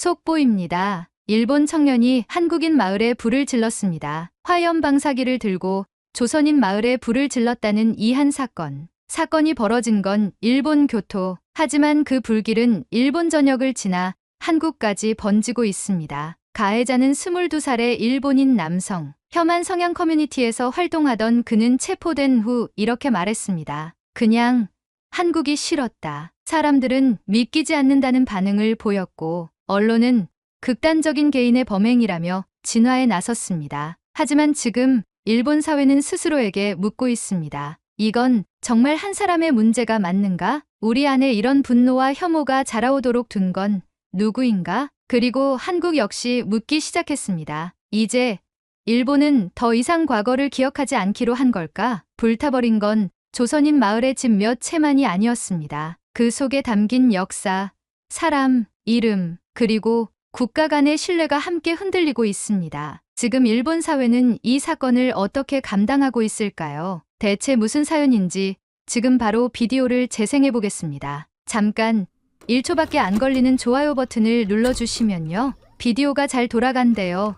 속보입니다. 일본 청년이 한국인 마을에 불을 질렀습니다. 화염 방사기를 들고 조선인 마을에 불을 질렀다는 이 한 사건. 사건이 벌어진 건 일본 교토. 하지만 그 불길은 일본 전역을 지나 한국까지 번지고 있습니다. 가해자는 22살의 일본인 남성. 혐한 성향 커뮤니티에서 활동하던 그는 체포된 후 이렇게 말했습니다. 그냥 한국이 싫었다. 사람들은 믿기지 않는다는 반응을 보였고 언론은 극단적인 개인의 범행이라며 진화에 나섰습니다. 하지만 지금 일본 사회는 스스로에게 묻고 있습니다. 이건 정말 한 사람의 문제가 맞는가? 우리 안에 이런 분노와 혐오가 자라오도록 둔 건 누구인가? 그리고 한국 역시 묻기 시작했습니다. 이제 일본은 더 이상 과거를 기억하지 않기로 한 걸까? 불타버린 건 조선인 마을의 집 몇 채만이 아니었습니다. 그 속에 담긴 역사, 사람, 이름, 그리고 국가 간의 신뢰가 함께 흔들리고 있습니다. 지금 일본 사회는 이 사건을 어떻게 감당하고 있을까요? 대체 무슨 사연인지 지금 바로 비디오를 재생해 보겠습니다. 잠깐 1초밖에 안 걸리는 좋아요 버튼을 눌러주시면요. 비디오가 잘 돌아간대요.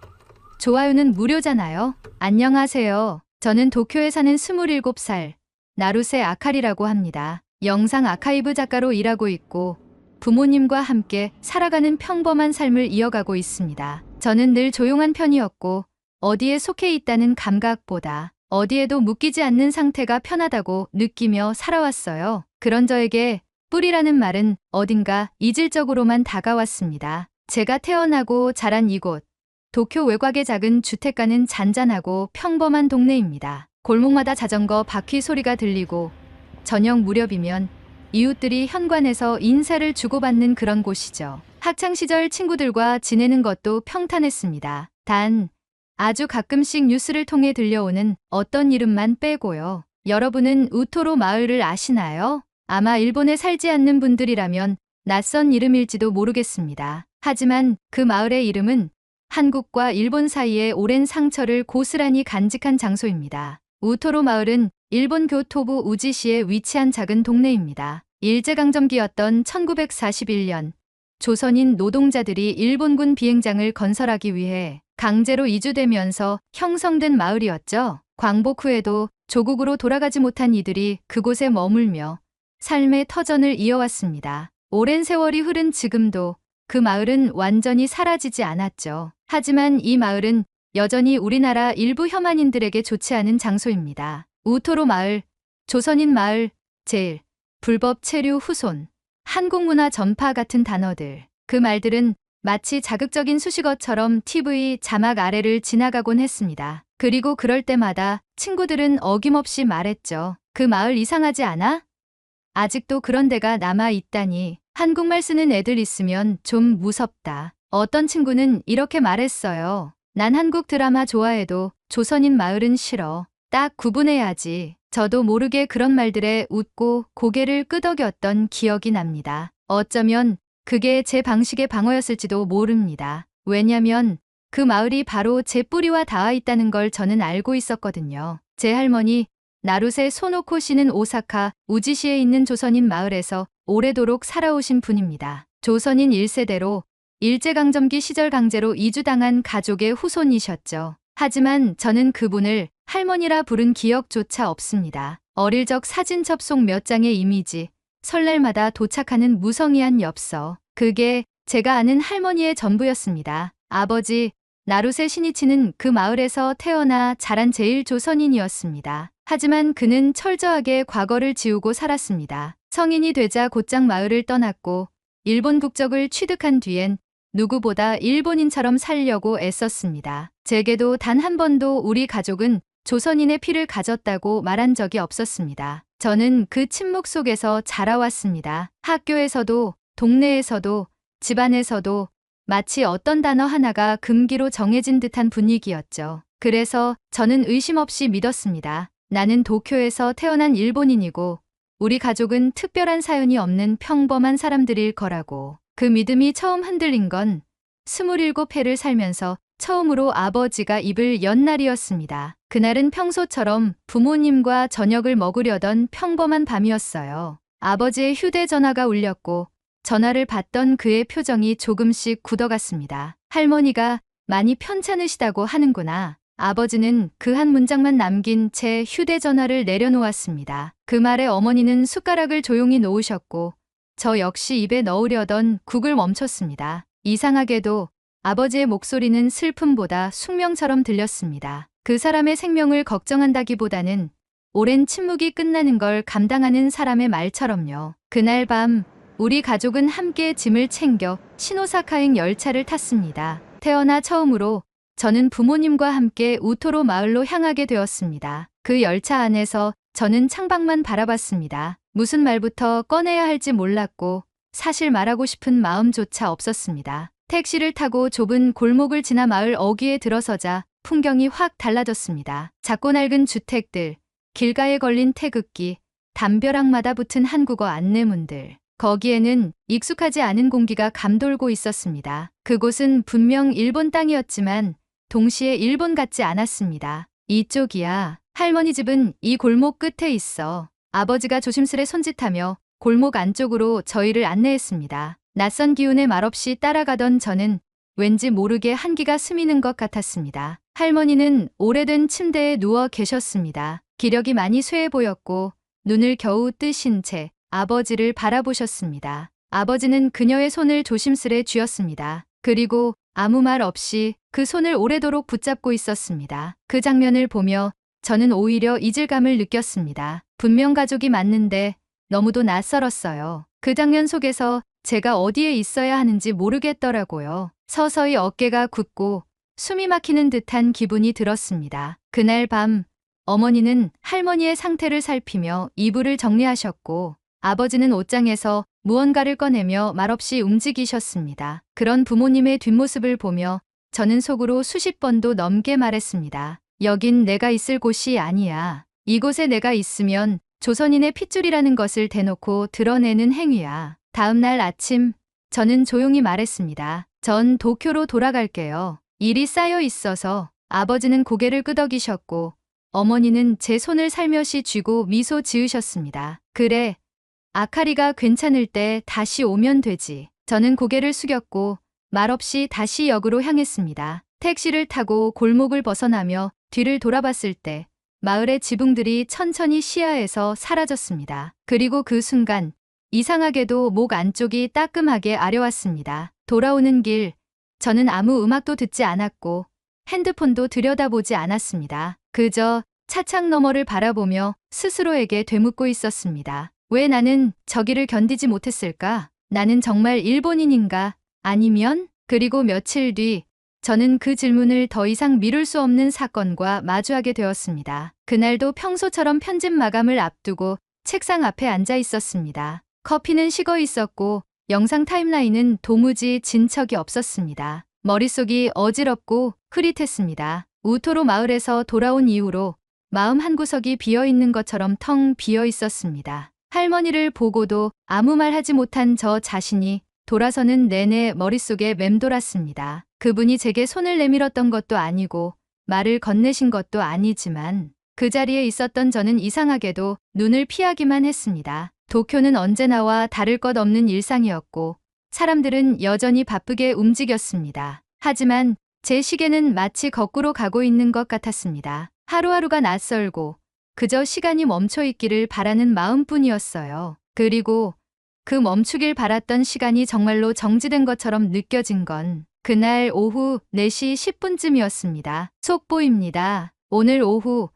좋아요는 무료잖아요. 안녕하세요. 저는 도쿄에 사는 27살 나루세 아카리라고 합니다. 영상 아카이브 작가로 일하고 있고 부모님과 함께 살아가는 평범한 삶을 이어가고 있습니다. 저는 늘 조용한 편이었고 어디에 속해 있다는 감각보다 어디에도 묶이지 않는 상태가 편하다고 느끼며 살아왔어요. 그런 저에게 뿌리라는 말은 어딘가 이질적으로만 다가왔습니다. 제가 태어나고 자란 이곳, 도쿄 외곽의 작은 주택가는 잔잔하고 평범한 동네입니다. 골목마다 자전거 바퀴 소리가 들리고 저녁 무렵이면 이웃들이 현관에서 인사를 주고받는 그런 곳이죠. 학창시절 친구들과 지내는 것도 평탄했습니다. 단 아주 가끔씩 뉴스를 통해 들려오는 어떤 이름만 빼고요. 여러분은 우토로 마을을 아시나요? 아마 일본에 살지 않는 분들이라면 낯선 이름일지도 모르겠습니다. 하지만 그 마을의 이름은 한국과 일본 사이의 오랜 상처를 고스란히 간직한 장소입니다. 우토로 마을은 일본 교토부 우지시에 위치한 작은 동네입니다. 일제강점기였던 1941년 조선인 노동자들이 일본군 비행장을 건설하기 위해 강제로 이주되면서 형성된 마을이었죠. 광복 후에도 조국으로 돌아가지 못한 이들이 그곳에 머물며 삶의 터전을 이어왔습니다. 오랜 세월이 흐른 지금도 그 마을은 완전히 사라지지 않았죠. 하지만 이 마을은 여전히 우리나라 일부 혐한인들에게 좋지 않은 장소입니다. 우토로 마을, 조선인 마을, 제일, 불법 체류 후손, 한국문화 전파 같은 단어들. 그 말들은 마치 자극적인 수식어처럼 TV 자막 아래를 지나가곤 했습니다. 그리고 그럴 때마다 친구들은 어김없이 말했죠. 그 마을 이상하지 않아? 아직도 그런 데가 남아 있다니. 한국말 쓰는 애들 있으면 좀 무섭다. 어떤 친구는 이렇게 말했어요. 난 한국 드라마 좋아해도 조선인 마을은 싫어. 딱 구분해야지. 저도 모르게 그런 말들에 웃고 고개를 끄덕였던 기억이 납니다. 어쩌면 그게 제 방식의 방어였을지도 모릅니다. 왜냐면 그 마을이 바로 제 뿌리와 닿아 있다는 걸 저는 알고 있었거든요. 제 할머니 나루세 소노코 씨는 오사카 우지시에 있는 조선인 마을에서 오래도록 살아오신 분입니다. 조선인 1세대로 일제강점기 시절 강제로 이주당한 가족의 후손이셨죠. 하지만 저는 그분을 할머니라 부른 기억조차 없습니다. 어릴 적 사진 접속 몇 장의 이미지, 설날마다 도착하는 무성의한 엽서. 그게 제가 아는 할머니의 전부였습니다. 아버지 나루세 신이치는 그 마을에서 태어나 자란 제일 조선인이었습니다. 하지만 그는 철저하게 과거를 지우고 살았습니다. 성인이 되자 곧장 마을을 떠났고 일본 국적을 취득한 뒤엔 누구보다 일본인처럼 살려고 애썼습니다. 제게도 단 한 번도 우리 가족은 조선인의 피를 가졌다고 말한 적이 없었습니다. 저는 그 침묵 속에서 자라왔습니다. 학교에서도, 동네에서도, 집안에서도 마치 어떤 단어 하나가 금기로 정해진 듯한 분위기였죠. 그래서 저는 의심 없이 믿었습니다. 나는 도쿄에서 태어난 일본인이고 우리 가족은 특별한 사연이 없는 평범한 사람들일 거라고. 그 믿음이 처음 흔들린 건 27회를 살면서 처음으로 아버지가 입을 연 날이었습니다. 그날은 평소처럼 부모님과 저녁을 먹으려던 평범한 밤이었어요. 아버지의 휴대전화가 울렸고 전화를 받던 그의 표정이 조금씩 굳어갔습니다. 할머니가 많이 편찮으시다고 하는구나. 아버지는 그 한 문장만 남긴 채 휴대전화를 내려놓았습니다. 그 말에 어머니는 숟가락을 조용히 놓으셨고 저 역시 입에 넣으려던 국을 멈췄습니다. 이상하게도 아버지의 목소리는 슬픔보다 숙명처럼 들렸습니다. 그 사람의 생명을 걱정한다기보다는 오랜 침묵이 끝나는 걸 감당하는 사람의 말처럼요. 그날 밤 우리 가족은 함께 짐을 챙겨 시노사카행 열차를 탔습니다. 태어나 처음으로 저는 부모님과 함께 우토로 마을로 향하게 되었습니다. 그 열차 안에서 저는 창밖만 바라봤습니다. 무슨 말부터 꺼내야 할지 몰랐고 사실 말하고 싶은 마음조차 없었습니다. 택시를 타고 좁은 골목을 지나 마을 어귀에 들어서자 풍경이 확 달라졌습니다. 작고 낡은 주택들, 길가에 걸린 태극기, 담벼락마다 붙은 한국어 안내문들. 거기에는 익숙하지 않은 공기가 감돌고 있었습니다. 그곳은 분명 일본 땅이었지만 동시에 일본 같지 않았습니다. 이쪽이야. 할머니 집은 이 골목 끝에 있어. 아버지가 조심스레 손짓하며 골목 안쪽으로 저희를 안내했습니다. 낯선 기운에 말없이 따라가던 저는 왠지 모르게 한기가 스미는 것 같았습니다. 할머니는 오래된 침대에 누워 계셨습니다. 기력이 많이 쇠해 보였고 눈을 겨우 뜨신 채 아버지를 바라보셨습니다. 아버지는 그녀의 손을 조심스레 쥐었습니다. 그리고 아무 말 없이 그 손을 오래도록 붙잡고 있었습니다. 그 장면을 보며 저는 오히려 이질감을 느꼈습니다. 분명 가족이 맞는데 너무도 낯설었어요. 그 장면 속에서 제가 어디에 있어야 하는지 모르겠더라고요. 서서히 어깨가 굳고 숨이 막히는 듯한 기분이 들었습니다. 그날 밤 어머니는 할머니의 상태를 살피며 이불을 정리하셨고 아버지는 옷장에서 무언가를 꺼내며 말없이 움직이셨습니다. 그런 부모님의 뒷모습을 보며 저는 속으로 수십 번도 넘게 말했습니다. 여긴 내가 있을 곳이 아니야. 이곳에 내가 있으면 조선인의 핏줄이라는 것을 대놓고 드러내는 행위야. 다음 날 아침 저는 조용히 말했습니다. 전 도쿄로 돌아갈게요. 일이 쌓여 있어서. 아버지는 고개를 끄덕이셨고 어머니는 제 손을 살며시 쥐고 미소 지으셨습니다. 그래. 아카리가 괜찮을 때 다시 오면 되지. 저는 고개를 숙였고 말없이 다시 역으로 향했습니다. 택시를 타고 골목을 벗어나며 뒤를 돌아봤을 때 마을의 지붕들이 천천히 시야에서 사라졌습니다. 그리고 그 순간 이상하게도 목 안쪽이 따끔하게 아려왔습니다. 돌아오는 길 저는 아무 음악도 듣지 않았고 핸드폰도 들여다보지 않았습니다. 그저 차창 너머를 바라보며 스스로에게 되묻고 있었습니다. 왜 나는 저기를 견디지 못했을까? 나는 정말 일본인인가? 아니면? 그리고 며칠 뒤 저는 그 질문을 더 이상 미룰 수 없는 사건과 마주하게 되었습니다. 그날도 평소처럼 편집 마감을 앞두고 책상 앞에 앉아 있었습니다. 커피는 식어 있었고 영상 타임라인은 도무지 진척이 없었습니다. 머릿속이 어지럽고 흐릿했습니다. 우토로 마을에서 돌아온 이후로 마음 한구석이 비어있는 것처럼 텅 비어 있었습니다. 할머니를 보고도 아무 말 하지 못한 저 자신이 돌아서는 내내 머릿속에 맴돌았습니다. 그분이 제게 손을 내밀었던 것도 아니고 말을 건네신 것도 아니지만 그 자리에 있었던 저는 이상하게도 눈을 피하기만 했습니다. 도쿄는 언제나와 다를 것 없는 일상이었고 사람들은 여전히 바쁘게 움직였습니다. 하지만 제 시계는 마치 거꾸로 가고 있는 것 같았습니다. 하루하루가 낯설고 그저 시간이 멈춰 있기를 바라는 마음뿐이었어요. 그리고 그 멈추길 바랐던 시간이 정말로 정지된 것처럼 느껴진 건 그날 오후 4시 10분쯤이었습니다. 속보입니다. 오늘 오후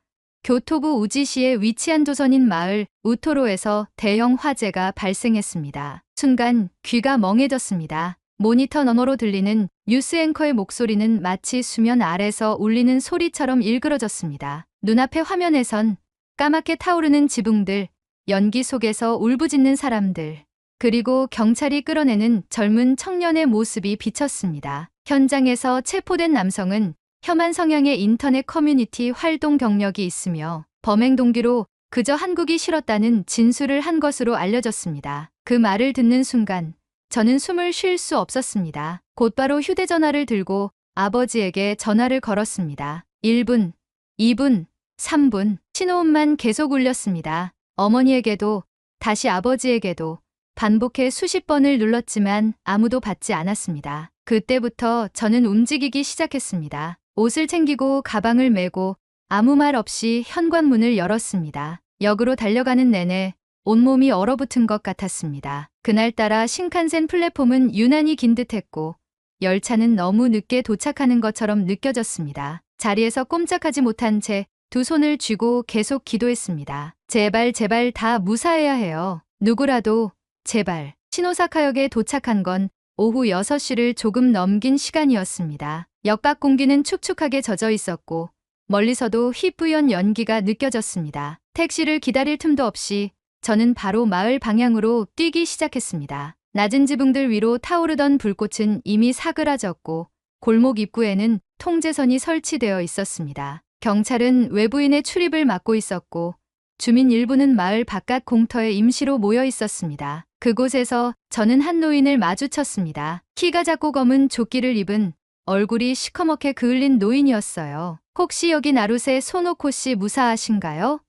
교토부 우지시에 위치한 조선인 마을 우토로에서 대형 화재가 발생했습니다. 순간 귀가 멍해졌습니다. 모니터 너머로 들리는 뉴스 앵커의 목소리는 마치 수면 아래서 울리는 소리처럼 일그러졌습니다. 눈앞의 화면에선 까맣게 타오르는 지붕들, 연기 속에서 울부짖는 사람들, 그리고 경찰이 끌어내는 젊은 청년의 모습이 비쳤습니다. 현장에서 체포된 남성은 혐한 성향의 인터넷 커뮤니티 활동 경력이 있으며 범행 동기로 그저 한국이 싫었다는 진술을 한 것으로 알려졌습니다. 그 말을 듣는 순간 저는 숨을 쉴 수 없었습니다. 곧바로 휴대전화를 들고 아버지에게 전화를 걸었습니다. 1분, 2분, 3분 신호음만 계속 울렸습니다. 어머니에게도 다시 아버지에게도 반복해 수십 번을 눌렀지만 아무도 받지 않았습니다. 그때부터 저는 움직이기 시작했습니다. 옷을 챙기고 가방을 메고 아무 말 없이 현관문을 열었습니다. 역으로 달려가는 내내 온몸이 얼어붙은 것 같았습니다. 그날따라 신칸센 플랫폼은 유난히 긴 듯했고 열차는 너무 늦게 도착하는 것처럼 느껴졌습니다. 자리에서 꼼짝하지 못한 채 두 손을 쥐고 계속 기도했습니다. 제발 제발 다 무사해야 해요. 누구라도 제발. 시노사카역에 도착한 건 오후 6시를 조금 넘긴 시간이었습니다. 역 밖 공기는 축축하게 젖어 있었고 멀리서도 휘뿌연 연기가 느껴졌습니다. 택시를 기다릴 틈도 없이 저는 바로 마을 방향으로 뛰기 시작했습니다. 낮은 지붕들 위로 타오르던 불꽃은 이미 사그라졌고 골목 입구에는 통제선이 설치되어 있었습니다. 경찰은 외부인의 출입을 막고 있었고 주민 일부는 마을 바깥 공터에 임시로 모여 있었습니다. 그곳에서 저는 한 노인을 마주쳤습니다. 키가 작고 검은 조끼를 입은 얼굴이 시커멓게 그을린 노인이었어요. 혹시 여기 나루세 소노코 씨 무사하신가요?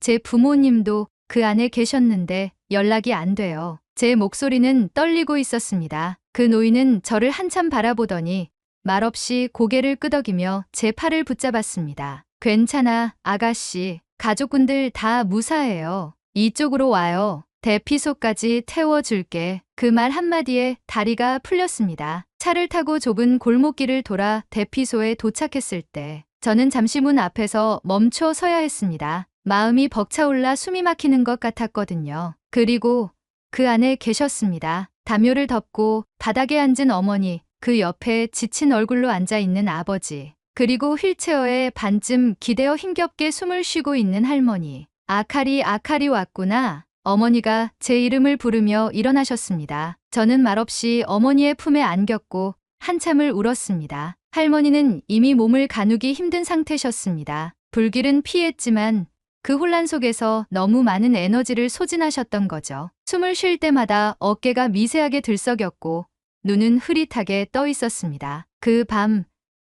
제 부모님도 그 안에 계셨는데 연락이 안 돼요. 제 목소리는 떨리고 있었습니다. 그 노인은 저를 한참 바라보더니 말없이 고개를 끄덕이며 제 팔을 붙잡았습니다. 괜찮아, 아가씨. 가족분들 다 무사해요. 이쪽으로 와요. 대피소까지 태워줄게. 그 말 한마디에 다리가 풀렸습니다. 차를 타고 좁은 골목길을 돌아 대피소에 도착했을 때 저는 잠시 문 앞에서 멈춰 서야 했습니다. 마음이 벅차올라 숨이 막히는 것 같았거든요. 그리고 그 안에 계셨습니다. 담요를 덮고 바닥에 앉은 어머니, 그 옆에 지친 얼굴로 앉아있는 아버지, 그리고 휠체어에 반쯤 기대어 힘겹게 숨을 쉬고 있는 할머니. 아카리 왔구나. 어머니가 제 이름을 부르며 일어나셨습니다. 저는 말없이 어머니의 품에 안겼고 한참을 울었습니다. 할머니는 이미 몸을 가누기 힘든 상태셨습니다. 불길은 피했지만 그 혼란 속에서 너무 많은 에너지를 소진하셨던 거죠. 숨을 쉴 때마다 어깨가 미세하게 들썩였고 눈은 흐릿하게 떠 있었습니다. 그 밤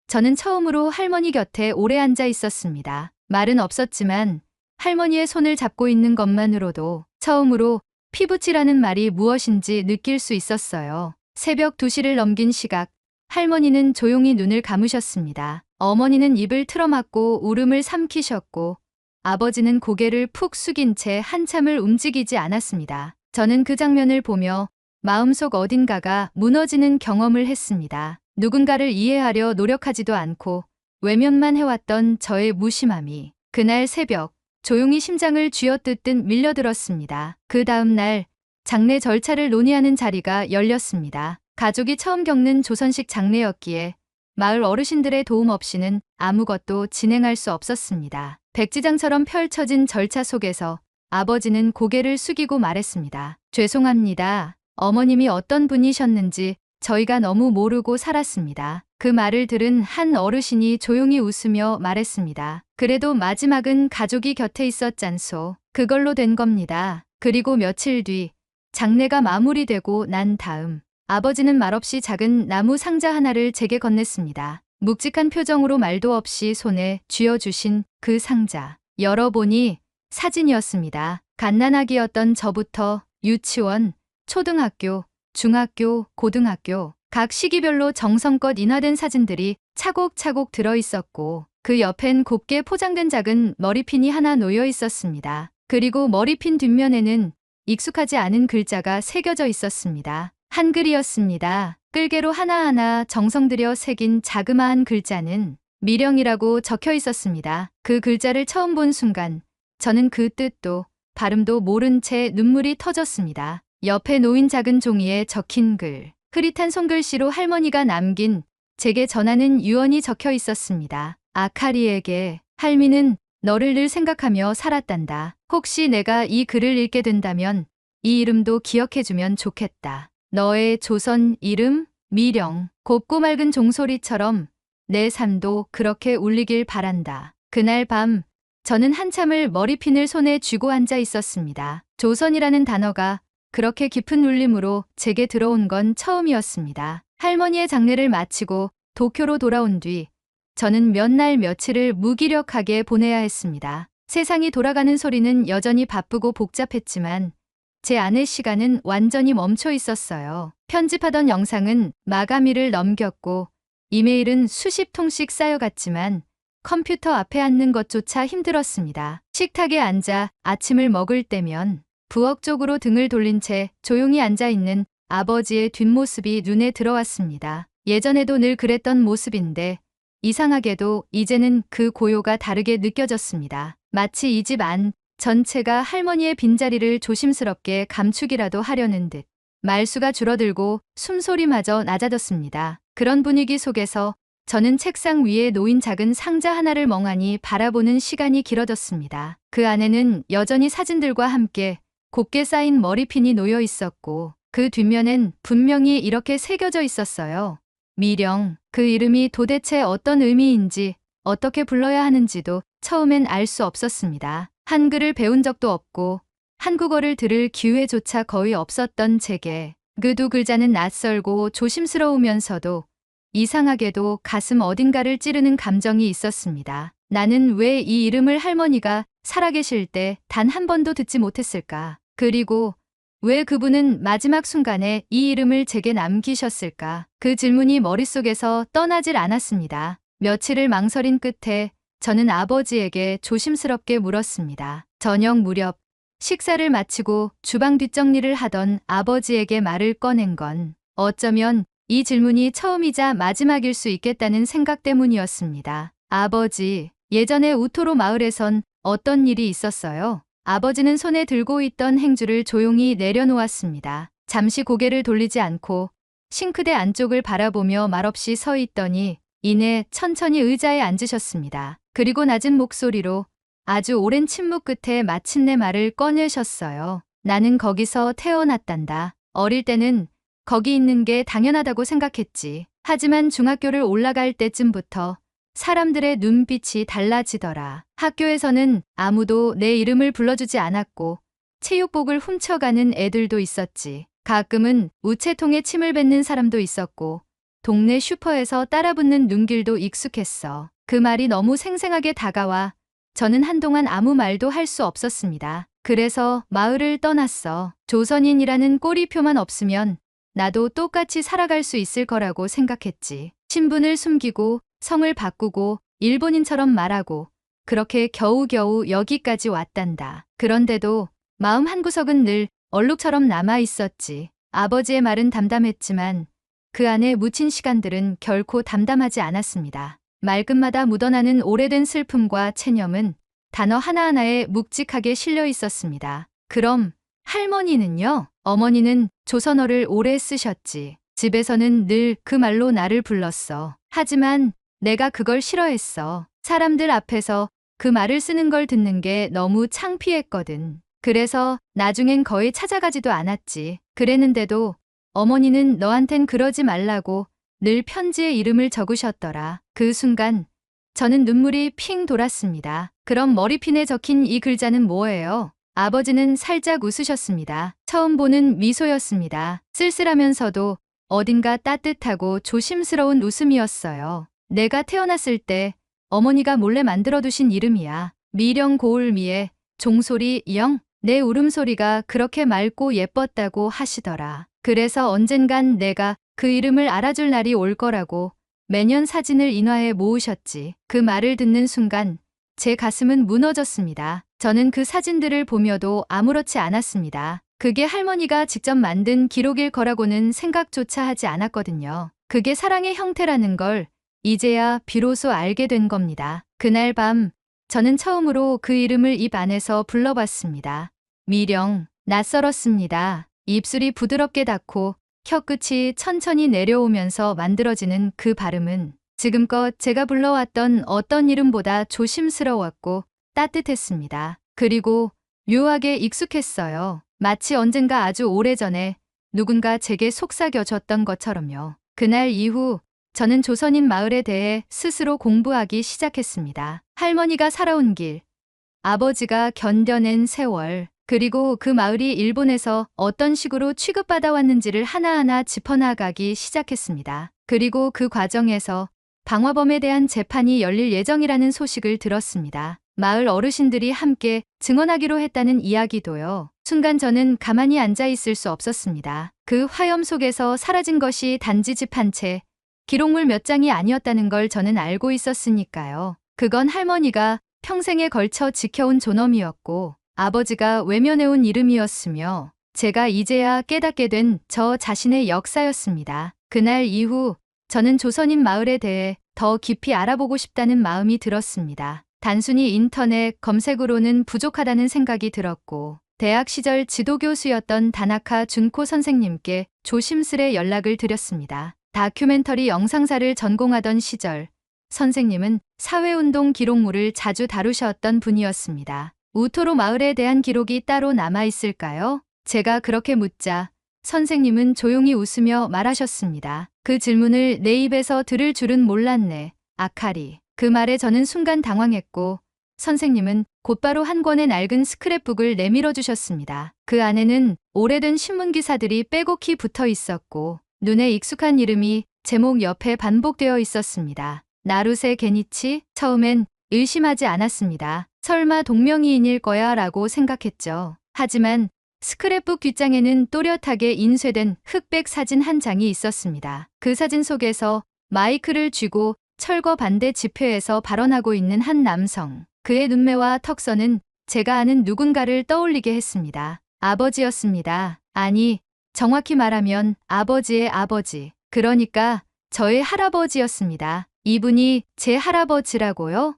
저는 처음으로 할머니 곁에 오래 앉아 있었습니다. 말은 없었지만 할머니의 손을 잡고 있는 것만으로도 처음으로 피부치라는 말이 무엇인지 느낄 수 있었어요. 새벽 2시를 넘긴 시각, 할머니는 조용히 눈을 감으셨습니다. 어머니는 입을 틀어막고 울음을 삼키셨고 아버지는 고개를 푹 숙인 채 한참을 움직이지 않았습니다. 저는 그 장면을 보며 마음속 어딘가가 무너지는 경험을 했습니다. 누군가를 이해하려 노력하지도 않고 외면만 해왔던 저의 무심함이 그날 새벽 조용히 심장을 쥐어뜯듯 밀려들었습니다. 그 다음 날 장례 절차를 논의하는 자리가 열렸습니다. 가족이 처음 겪는 조선식 장례였기에 마을 어르신들의 도움 없이는 아무것도 진행할 수 없었습니다. 백지장처럼 펼쳐진 절차 속에서 아버지는 고개를 숙이고 말했습니다. 죄송합니다. 어머님이 어떤 분이셨는지 저희가 너무 모르고 살았습니다. 그 말을 들은 한 어르신이 조용히 웃으며 말했습니다. 그래도 마지막은 가족이 곁에 있었잖소. 그걸로 된 겁니다. 그리고 며칠 뒤 장례가 마무리되고 난 다음 아버지는 말없이 작은 나무 상자 하나를 제게 건넸습니다. 묵직한 표정으로 말도 없이 손에 쥐어주신 그 상자. 열어보니 사진이었습니다. 갓난아기였던 저부터 유치원, 초등학교, 중학교, 고등학교 각 시기별로 정성껏 인화된 사진들이 차곡차곡 들어있었고 그 옆엔 곱게 포장된 작은 머리핀이 하나 놓여 있었습니다. 그리고 머리핀 뒷면에는 익숙하지 않은 글자가 새겨져 있었습니다. 한글이었습니다. 끌개로 하나하나 정성 들여 새긴 자그마한 글자는 미령이라고 적혀 있었습니다. 그 글자를 처음 본 순간 저는 그 뜻도 발음도 모른 채 눈물이 터졌습니다. 옆에 놓인 작은 종이에 적힌 글. 흐릿한 손글씨로 할머니가 남긴 제게 전하는 유언이 적혀 있었습니다. 아카리에게 할미는 너를 늘 생각하며 살았단다. 혹시 내가 이 글을 읽게 된다면 이 이름도 기억해주면 좋겠다. 너의 조선 이름 미령. 곱고 맑은 종소리처럼 내 삶도 그렇게 울리길 바란다. 그날 밤 저는 한참을 머리핀을 손에 쥐고 앉아 있었습니다. 조선이라는 단어가 그렇게 깊은 울림으로 제게 들어온 건 처음이었습니다. 할머니의 장례를 마치고 도쿄로 돌아온 뒤 저는 몇 날 며칠을 무기력하게 보내야 했습니다. 세상이 돌아가는 소리는 여전히 바쁘고 복잡했지만 제 안의 시간은 완전히 멈춰 있었어요. 편집하던 영상은 마감일을 넘겼고 이메일은 수십 통씩 쌓여갔지만 컴퓨터 앞에 앉는 것조차 힘들었습니다. 식탁에 앉아 아침을 먹을 때면 부엌 쪽으로 등을 돌린 채 조용히 앉아 있는 아버지의 뒷모습이 눈에 들어왔습니다. 예전에도 늘 그랬던 모습인데 이상하게도 이제는 그 고요가 다르게 느껴졌습니다. 마치 이 집 안 전체가 할머니의 빈자리를 조심스럽게 감추기라도 하려는 듯 말수가 줄어들고 숨소리마저 낮아졌습니다. 그런 분위기 속에서 저는 책상 위에 놓인 작은 상자 하나를 멍하니 바라보는 시간이 길어졌습니다. 그 안에는 여전히 사진들과 함께 곱게 쌓인 머리핀이 놓여 있었고 그 뒷면엔 분명히 이렇게 새겨져 있었어요. 미령, 그 이름이 도대체 어떤 의미인지 어떻게 불러야 하는지도 처음엔 알 수 없었습니다. 한글을 배운 적도 없고 한국어를 들을 기회조차 거의 없었던 제게 그 두 글자는 낯설고 조심스러우면서도 이상하게도 가슴 어딘가를 찌르는 감정이 있었습니다. 나는 왜 이 이름을 할머니가 살아계실 때 단 한 번도 듣지 못했을까? 그리고 왜 그분은 마지막 순간에 이 이름을 제게 남기셨을까? 그 질문이 머릿속에서 떠나질 않았습니다. 며칠을 망설인 끝에 저는 아버지에게 조심스럽게 물었습니다. 저녁 무렵 식사를 마치고 주방 뒷정리를 하던 아버지에게 말을 꺼낸 건 어쩌면 이 질문이 처음이자 마지막일 수 있겠다는 생각 때문이었습니다. 아버지, 예전에 우토로 마을에선 어떤 일이 있었어요? 아버지는 손에 들고 있던 행주를 조용히 내려놓았습니다. 잠시 고개를 돌리지 않고 싱크대 안쪽을 바라보며 말없이 서 있더니 이내 천천히 의자에 앉으셨습니다. 그리고 낮은 목소리로 아주 오랜 침묵 끝에 마침내 말을 꺼내셨어요. 나는 거기서 태어났단다. 어릴 때는 거기 있는 게 당연하다고 생각했지. 하지만 중학교를 올라갈 때쯤부터 사람들의 눈빛이 달라지더라. 학교에서는 아무도 내 이름을 불러주지 않았고 체육복을 훔쳐가는 애들도 있었지. 가끔은 우체통에 침을 뱉는 사람도 있었고 동네 슈퍼에서 따라붙는 눈길도 익숙했어. 그 말이 너무 생생하게 다가와 저는 한동안 아무 말도 할 수 없었습니다. 그래서 마을을 떠났어. 조선인이라는 꼬리표만 없으면 나도 똑같이 살아갈 수 있을 거라고 생각했지. 신분을 숨기고 성을 바꾸고 일본인처럼 말하고 그렇게 겨우겨우 여기까지 왔단다. 그런데도 마음 한구석은 늘 얼룩처럼 남아 있었지. 아버지의 말은 담담했지만 그 안에 묻힌 시간들은 결코 담담하지 않았습니다. 말끝마다 묻어나는 오래된 슬픔과 체념은 단어 하나하나에 묵직하게 실려 있었습니다. 그럼 할머니는요? 어머니는 조선어를 오래 쓰셨지. 집에서는 늘 그 말로 나를 불렀어. 하지만 내가 그걸 싫어했어. 사람들 앞에서 그 말을 쓰는 걸 듣는 게 너무 창피했거든. 그래서 나중엔 거의 찾아가지도 않았지. 그랬는데도 어머니는 너한텐 그러지 말라고 늘 편지에 이름을 적으셨더라. 그 순간 저는 눈물이 핑 돌았습니다. 그럼 머리핀에 적힌 이 글자는 뭐예요? 아버지는 살짝 웃으셨습니다. 처음 보는 미소였습니다. 쓸쓸하면서도 어딘가 따뜻하고 조심스러운 웃음이었어요. 내가 태어났을 때 어머니가 몰래 만들어두신 이름이야. 미령 고울미에 종소리 영. 내 울음소리가 그렇게 맑고 예뻤다고 하시더라. 그래서 언젠간 내가 그 이름을 알아줄 날이 올 거라고 매년 사진을 인화해 모으셨지. 그 말을 듣는 순간 제 가슴은 무너졌습니다. 저는 그 사진들을 보며도 아무렇지 않았습니다. 그게 할머니가 직접 만든 기록일 거라고는 생각조차 하지 않았거든요. 그게 사랑의 형태라는 걸 이제야 비로소 알게 된 겁니다. 그날 밤 저는 처음으로 그 이름을 입 안에서 불러봤습니다. 미령. 낯설었습니다. 입술이 부드럽게 닿고 혀끝이 천천히 내려오면서 만들어지는 그 발음은 지금껏 제가 불러왔던 어떤 이름보다 조심스러웠고 따뜻했습니다. 그리고 묘하게 익숙했어요. 마치 언젠가 아주 오래전에 누군가 제게 속삭여줬던 것처럼요. 그날 이후 저는 조선인 마을에 대해 스스로 공부하기 시작했습니다. 할머니가 살아온 길, 아버지가 견뎌낸 세월, 그리고 그 마을이 일본에서 어떤 식으로 취급받아 왔는지를 하나하나 짚어나가기 시작했습니다. 그리고 그 과정에서 방화범에 대한 재판이 열릴 예정이라는 소식을 들었습니다. 마을 어르신들이 함께 증언하기로 했다는 이야기도요. 순간 저는 가만히 앉아 있을 수 없었습니다. 그 화염 속에서 사라진 것이 단지 집 한 채, 기록물 몇 장이 아니었다는 걸 저는 알고 있었으니까요. 그건 할머니가 평생에 걸쳐 지켜온 존엄이었고 아버지가 외면해온 이름이었으며 제가 이제야 깨닫게 된 저 자신의 역사였습니다. 그날 이후 저는 조선인 마을에 대해 더 깊이 알아보고 싶다는 마음이 들었습니다. 단순히 인터넷 검색으로는 부족하다는 생각이 들었고 대학 시절 지도교수였던 다나카 준코 선생님께 조심스레 연락을 드렸습니다. 다큐멘터리 영상사를 전공하던 시절 선생님은 사회운동 기록물을 자주 다루셨던 분이었습니다. 우토로 마을에 대한 기록이 따로 남아있을까요? 제가 그렇게 묻자 선생님은 조용히 웃으며 말하셨습니다. 그 질문을 내 입에서 들을 줄은 몰랐네. 아카리. 그 말에 저는 순간 당황했고 선생님은 곧바로 한 권의 낡은 스크랩북을 내밀어 주셨습니다. 그 안에는 오래된 신문 기사들이 빼곡히 붙어 있었고 눈에 익숙한 이름이 제목 옆에 반복되어 있었습니다. 나루세 게니치. 처음엔 의심하지 않았습니다. 설마 동명이인일 거야 라고 생각했죠. 하지만 스크랩북 뒷장에는 또렷하게 인쇄된 흑백 사진 한 장이 있었습니다. 그 사진 속에서 마이크를 쥐고 철거 반대 집회에서 발언하고 있는 한 남성. 그의 눈매와 턱선은 제가 아는 누군가를 떠올리게 했습니다. 아버지였습니다. 아니, 정확히 말하면 아버지의 아버지. 그러니까 저의 할아버지였습니다. 이분이 제 할아버지라고요?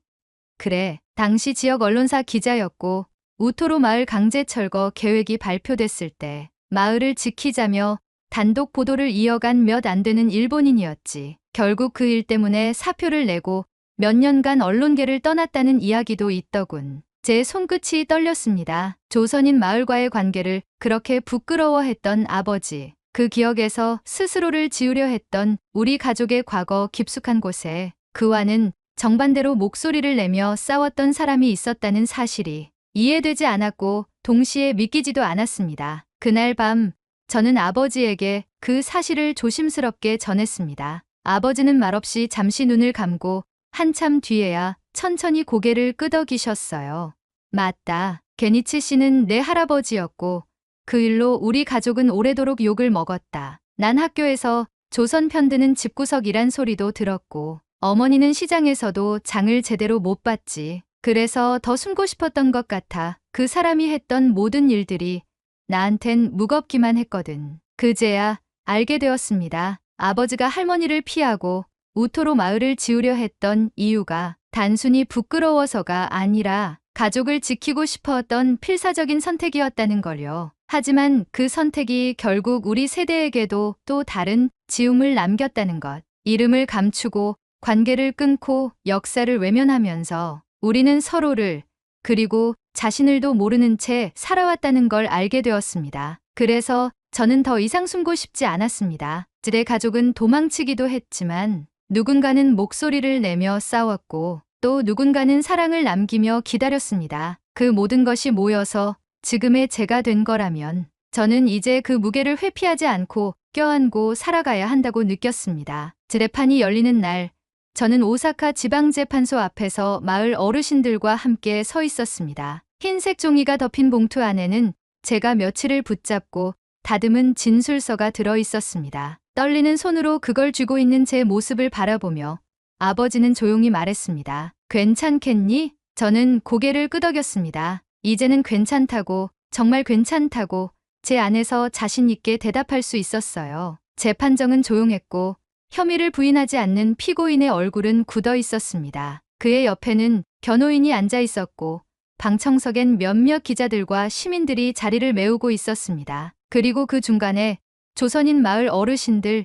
그래, 당시 지역 언론사 기자였고 우토로 마을 강제 철거 계획이 발표됐을 때 마을을 지키자며 단독 보도를 이어간 몇 안 되는 일본인이었지. 결국 그 일 때문에 사표를 내고 몇 년간 언론계를 떠났다는 이야기도 있더군. 제 손끝이 떨렸습니다. 조선인 마을과의 관계를 그렇게 부끄러워했던 아버지. 그 기억에서 스스로를 지우려 했던 우리 가족의 과거 깊숙한 곳에 그와는 정반대로 목소리를 내며 싸웠던 사람이 있었다는 사실이 이해되지 않았고 동시에 믿기지도 않았습니다. 그날 밤 저는 아버지에게 그 사실을 조심스럽게 전했습니다. 아버지는 말없이 잠시 눈을 감고 한참 뒤에야 천천히 고개를 끄덕이셨어요. 맞다. 게니치 씨는 내 할아버지였고 그 일로 우리 가족은 오래도록 욕을 먹었다. 난 학교에서 조선 편드는 집구석이란 소리도 들었고 어머니는 시장에서도 장을 제대로 못 봤지. 그래서 더 숨고 싶었던 것 같아. 그 사람이 했던 모든 일들이 나한텐 무겁기만 했거든. 그제야 알게 되었습니다. 아버지가 할머니를 피하고 우토로 마을을 지우려 했던 이유가 단순히 부끄러워서가 아니라 가족을 지키고 싶었던 필사적인 선택이었다는 걸요. 하지만 그 선택이 결국 우리 세대에게도 또 다른 지움을 남겼다는 것. 이름을 감추고 관계를 끊고 역사를 외면하면서 우리는 서로를 그리고 자신을도 모르는 채 살아왔다는 걸 알게 되었습니다. 그래서 저는 더 이상 숨고 싶지 않았습니다. 제 가족은 도망치기도 했지만 누군가는 목소리를 내며 싸웠고 또 누군가는 사랑을 남기며 기다렸습니다. 그 모든 것이 모여서 지금의 제가 된 거라면 저는 이제 그 무게를 회피하지 않고 껴안고 살아가야 한다고 느꼈습니다. 재판이 열리는 날 저는 오사카 지방재판소 앞에서 마을 어르신들과 함께 서 있었습니다. 흰색 종이가 덮인 봉투 안에는 제가 며칠을 붙잡고 다듬은 진술서가 들어 있었습니다. 떨리는 손으로 그걸 쥐고 있는 제 모습을 바라보며 아버지는 조용히 말했습니다. 괜찮겠니? 저는 고개를 끄덕였습니다. 이제는 괜찮다고, 정말 괜찮다고 제 안에서 자신 있게 대답할 수 있었어요. 재판정은 조용했고 혐의를 부인하지 않는 피고인의 얼굴은 굳어 있었습니다. 그의 옆에는 변호인이 앉아 있었고 방청석엔 몇몇 기자들과 시민들이 자리를 메우고 있었습니다. 그리고 그 중간에 조선인 마을 어르신들,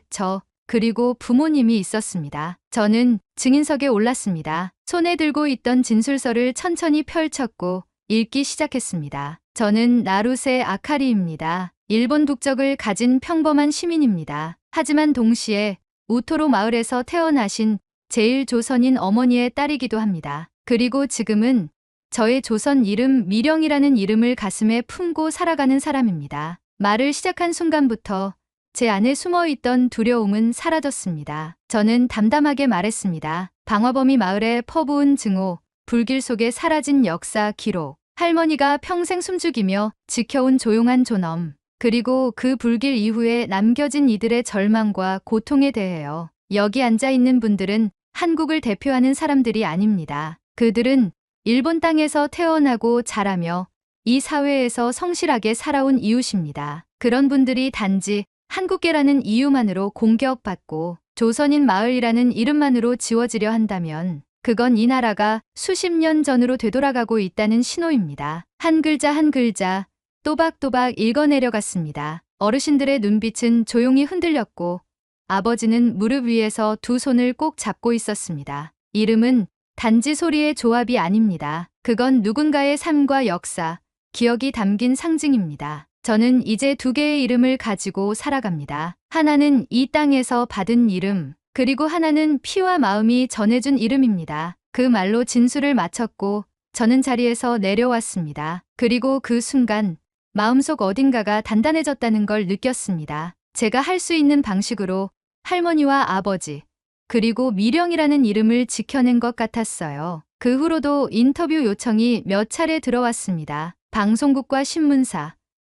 그리고 부모님이 있었습니다. 저는 증인석에 올랐습니다. 손에 들고 있던 진술서를 천천히 펼쳤고 읽기 시작했습니다. 저는 나루세 아카리입니다. 일본 국적을 가진 평범한 시민입니다. 하지만 동시에 우토로 마을에서 태어나신 제1조선인 어머니의 딸이기도 합니다. 그리고 지금은 저의 조선 이름 미령이라는 이름을 가슴에 품고 살아가는 사람입니다. 말을 시작한 순간부터 제 안에 숨어있던 두려움은 사라졌습니다. 저는 담담하게 말했습니다. 방화범이 마을에 퍼부은 증오, 불길 속에 사라진 역사 기록. 할머니가 평생 숨죽이며 지켜온 조용한 존엄, 그리고 그 불길 이후에 남겨진 이들의 절망과 고통에 대해요. 여기 앉아 있는 분들은 한국을 대표하는 사람들이 아닙니다. 그들은 일본 땅에서 태어나고 자라며 이 사회에서 성실하게 살아온 이웃입니다. 그런 분들이 단지 한국계라는 이유만으로 공격받고 조선인 마을이라는 이름만으로 지워지려 한다면 그건 이 나라가 수십 년 전으로 되돌아가고 있다는 신호입니다. 한 글자 한 글자 또박또박 읽어내려갔습니다. 어르신들의 눈빛은 조용히 흔들렸고 아버지는 무릎 위에서 두 손을 꼭 잡고 있었습니다. 이름은 단지 소리의 조합이 아닙니다. 그건 누군가의 삶과 역사, 기억이 담긴 상징입니다. 저는 이제 두 개의 이름을 가지고 살아갑니다. 하나는 이 땅에서 받은 이름, 그리고 하나는 피와 마음이 전해준 이름입니다. 그 말로 진술을 마쳤고 저는 자리에서 내려왔습니다. 그리고 그 순간 마음속 어딘가가 단단해졌다는 걸 느꼈습니다. 제가 할 수 있는 방식으로 할머니와 아버지, 그리고 미령이라는 이름을 지켜낸 것 같았어요. 그 후로도 인터뷰 요청이 몇 차례 들어왔습니다. 방송국과 신문사,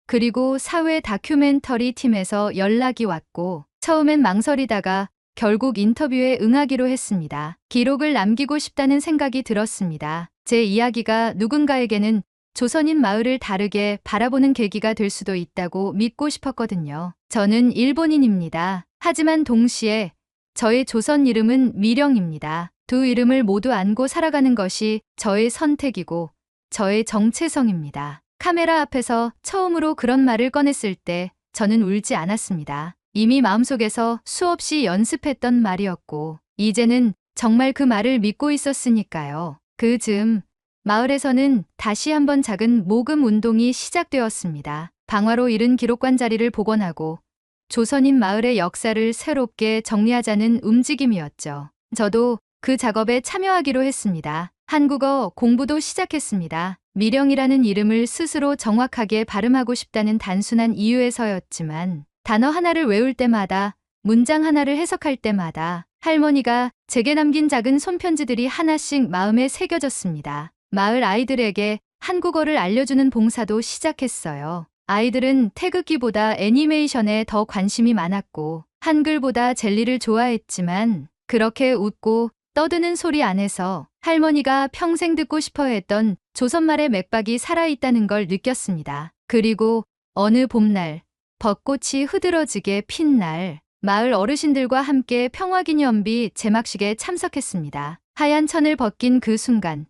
그리고 사회 다큐멘터리 팀에서 연락이 왔고 처음엔 망설이다가 결국 인터뷰에 응하기로 했습니다. 기록을 남기고 싶다는 생각이 들었습니다. 제 이야기가 누군가에게는 조선인 마을을 다르게 바라보는 계기가 될 수도 있다고 믿고 싶었거든요. 저는 일본인입니다. 하지만 동시에 저의 조선 이름은 미령입니다. 두 이름을 모두 안고 살아가는 것이 저의 선택이고 저의 정체성입니다. 카메라 앞에서 처음으로 그런 말을 꺼냈을 때 저는 울지 않았습니다. 이미 마음속에서 수없이 연습했던 말이었고 이제는 정말 그 말을 믿고 있었으니까요. 그 즈음 마을에서는 다시 한번 작은 모금 운동이 시작되었습니다. 방화로 잃은 기록관 자리를 복원하고 조선인 마을의 역사를 새롭게 정리하자는 움직임이었죠. 저도 그 작업에 참여하기로 했습니다. 한국어 공부도 시작했습니다. 미령이라는 이름을 스스로 정확하게 발음하고 싶다는 단순한 이유에서였지만 단어 하나를 외울 때마다, 문장 하나를 해석할 때마다 할머니가 제게 남긴 작은 손편지들이 하나씩 마음에 새겨졌습니다. 마을 아이들에게 한국어를 알려주는 봉사도 시작했어요. 아이들은 태극기보다 애니메이션에 더 관심이 많았고 한글보다 젤리를 좋아했지만 그렇게 웃고 떠드는 소리 안에서 할머니가 평생 듣고 싶어 했던 조선말의 맥박이 살아있다는 걸 느꼈습니다. 그리고 어느 봄날, 벚꽃이 흐드러지게 핀 날, 마을 어르신들과 함께 평화기념비 제막식에 참석했습니다. 하얀 천을 벗긴 그 순간,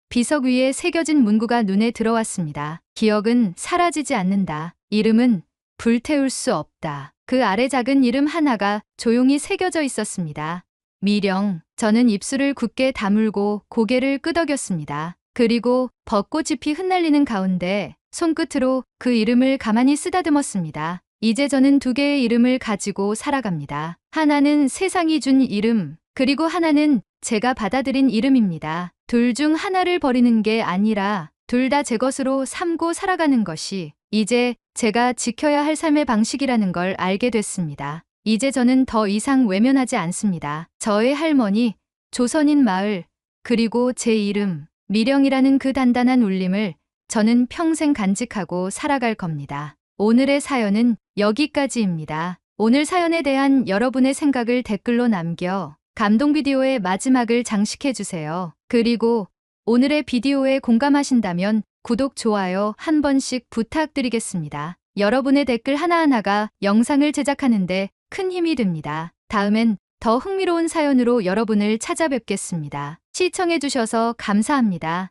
비석 위에 새겨진 문구가 눈에 들어왔습니다. 기억은 사라지지 않는다. 이름은 불태울 수 없다. 그 아래 작은 이름 하나가 조용히 새겨져 있었습니다. 미령. 저는 입술을 굳게 다물고 고개를 끄덕였습니다. 그리고 벚꽃잎이 흩날리는 가운데 손끝으로 그 이름을 가만히 쓰다듬었습니다. 이제 저는 두 개의 이름을 가지고 살아갑니다. 하나는 세상이 준 이름, 그리고 하나는 제가 받아들인 이름입니다. 둘 중 하나를 버리는 게 아니라 둘 다 제 것으로 삼고 살아가는 것이 이제 제가 지켜야 할 삶의 방식이라는 걸 알게 됐습니다. 이제 저는 더 이상 외면하지 않습니다. 저의 할머니, 조선인 마을, 그리고 제 이름, 미령이라는 그 단단한 울림을 저는 평생 간직하고 살아갈 겁니다. 오늘의 사연은 여기까지입니다. 오늘 사연에 대한 여러분의 생각을 댓글로 남겨 감동 비디오의 마지막을 장식해주세요. 그리고 오늘의 비디오에 공감하신다면 구독, 좋아요 한 번씩 부탁드리겠습니다. 여러분의 댓글 하나하나가 영상을 제작하는데 큰 힘이 됩니다. 다음엔 더 흥미로운 사연으로 여러분을 찾아뵙겠습니다. 시청해주셔서 감사합니다.